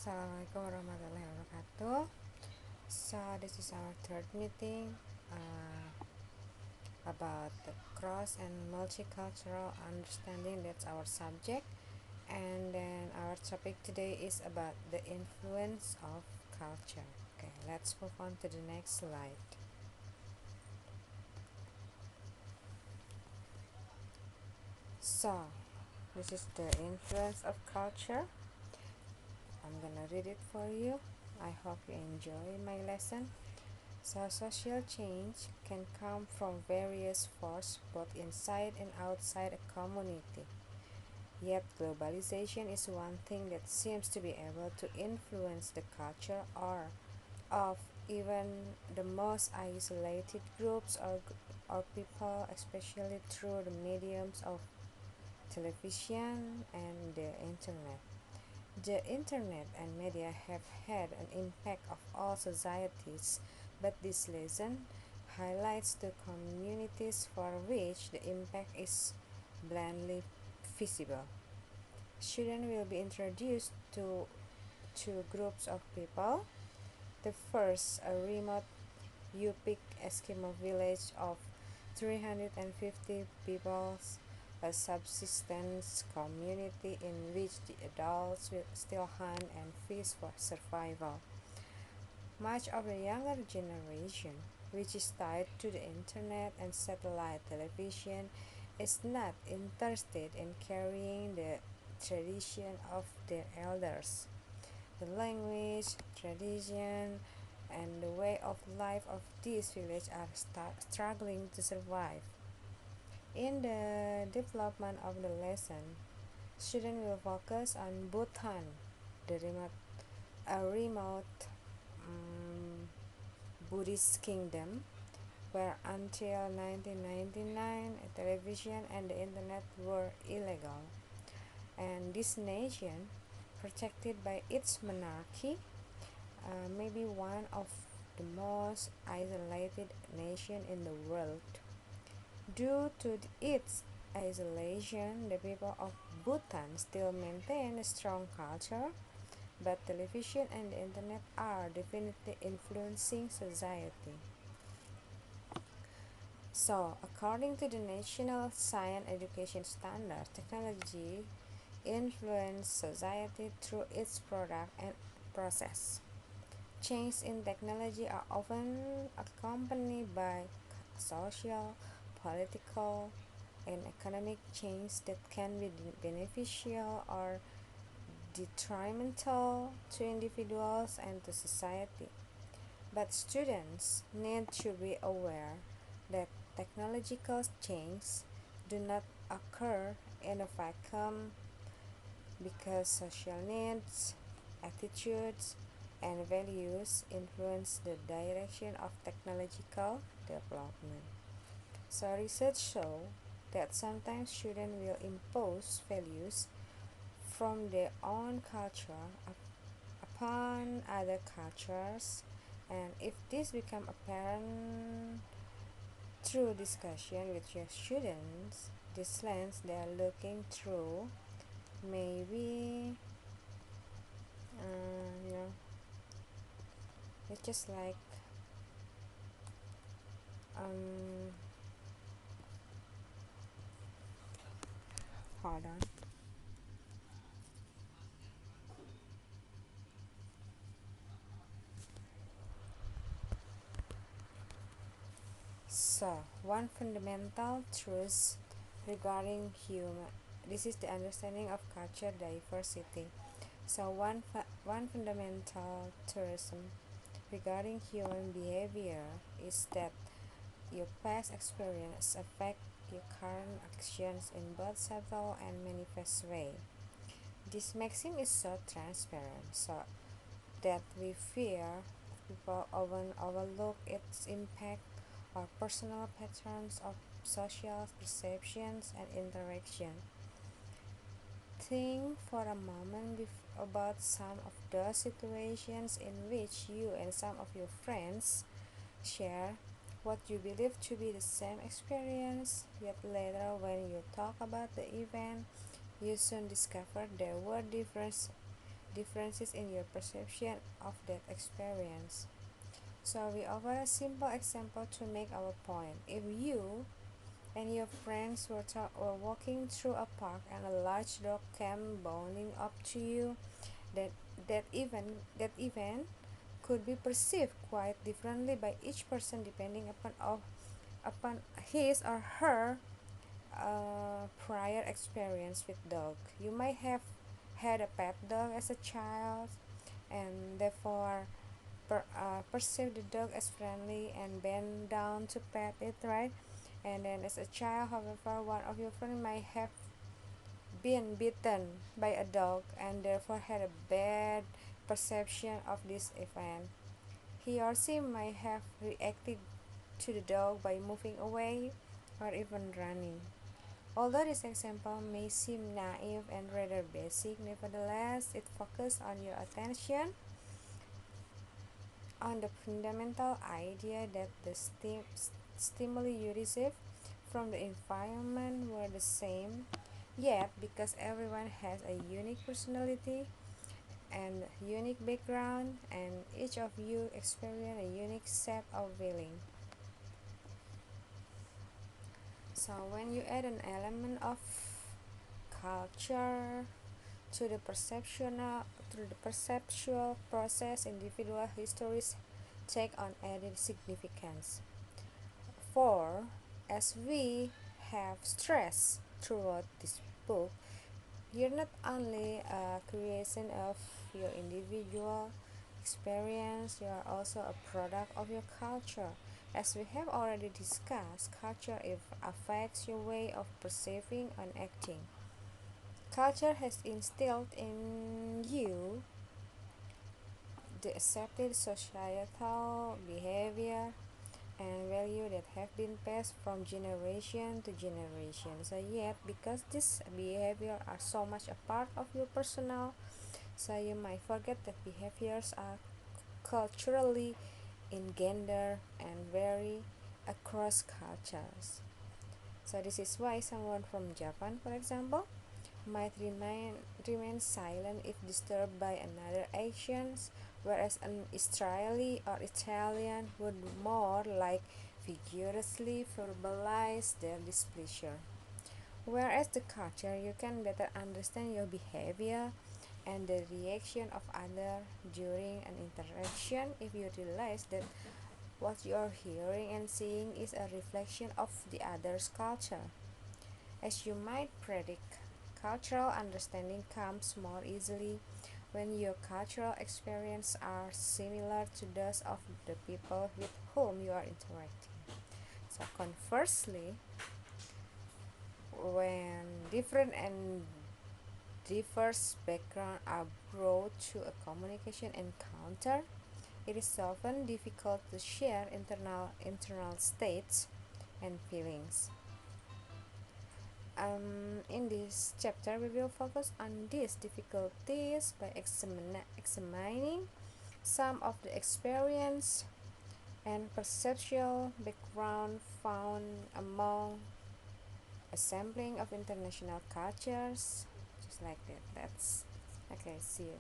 Assalamualaikum warahmatullahi wabarakatuh. So this is our third meeting about the cross and multicultural understanding. That's our subject, and then our topic today is about the influence of culture. Okay, let's move on to the next slide. So this is the influence of culture. I'm gonna read it for you. I hope you enjoy my lesson. So social change can come from various forces both inside and outside a community. Yet globalization is one thing that seems to be able to influence the culture or of even the most isolated groups or people, especially through the mediums of television and the internet. The internet and media have had an impact of all societies, but this lesson highlights the communities for which the impact is blandly visible. Students will be introduced to two groups of people. The first, a remote Yupik Eskimo village of 350 people, a subsistence community in which the adults will still hunt and fish for survival. Much of the younger generation, which is tied to the internet and satellite television, is not interested in carrying the tradition of their elders. The language, tradition, and the way of life of this village are struggling to survive. In the development of the lesson, students will focus on Bhutan, the remote Buddhist kingdom, where until 1999 television and the internet were illegal, and this nation, protected by its monarchy, may be one of the most isolated nations in the world. Due to its isolation, the people of Bhutan still maintain a strong culture, but television and the internet are definitely influencing society. So, according to the National Science Education Standard, technology influences society through its product and process. Changes in technology are often accompanied by social, political, and economic change that can be beneficial or detrimental to individuals and to society. But students need to be aware that technological changes do not occur in a vacuum because social needs, attitudes, and values influence the direction of technological development. So research show that sometimes students will impose values from their own culture upon other cultures, and if this become apparent through discussion with your students, this lens they are looking through maybe you know it's just like um hold on. So one fundamental truth regarding human, this is the understanding of culture diversity. So one fundamental truth regarding human behavior is that your past experience affect your current actions in both subtle and manifest way. This maxim is so transparent, so that we fear people often overlook its impact on personal patterns of social perceptions and interaction. Think for a moment about some of those situations in which you and some of your friends share what you believe to be the same experience, yet later, when you talk about the event, you soon discover there were differences differences in your perception of that experience. So we offer a simple example to make our point. If you and your friends were walking through a park and a large dog came bounding up to you, that that event could be perceived quite differently by each person depending upon his or her prior experience with dog. You might have had a pet dog as a child and therefore perceive the dog as friendly and bend down to pet it, right? And then as a child, however, one of your friends might have been bitten by a dog and therefore had a bad perception of this event. He or she might have reacted to the dog by moving away or even running. Although this example may seem naive and rather basic, nevertheless, it focuses on your attention on the fundamental idea that the stimuli you receive from the environment were the same, yet because everyone has a unique personality and unique background, and each of you experience a unique set of feeling. So when you add an element of culture to the perceptual process, individual histories take on added significance. For as we have stressed throughout this book, you're not only a creation of your individual experience, you are also a product of your culture. As we have already discussed, culture affects your way of perceiving and acting. Culture has instilled in you the accepted societal behavior and value that have been passed from generation to generation. So yet because this behavior are so much a part of your personal, so you might forget that behaviors are culturally engendered and vary across cultures. So this is why someone from Japan, for example, might remain silent if disturbed by another actions, whereas an Israeli or Italian would more like vigorously verbalize their displeasure. Whereas the culture, you can better understand your behavior and the reaction of others during an interaction if you realize that what you are hearing and seeing is a reflection of the other's culture. As you might predict, cultural understanding comes more easily when your cultural experiences are similar to those of the people with whom you are interacting. So conversely, when different and diverse backgrounds are brought to a communication encounter, it is often difficult to share internal states and feelings. In this chapter, we will focus on these difficulties by examining some of the experience and perceptual background found among a sampling of international cultures, just like that. That's okay. See you.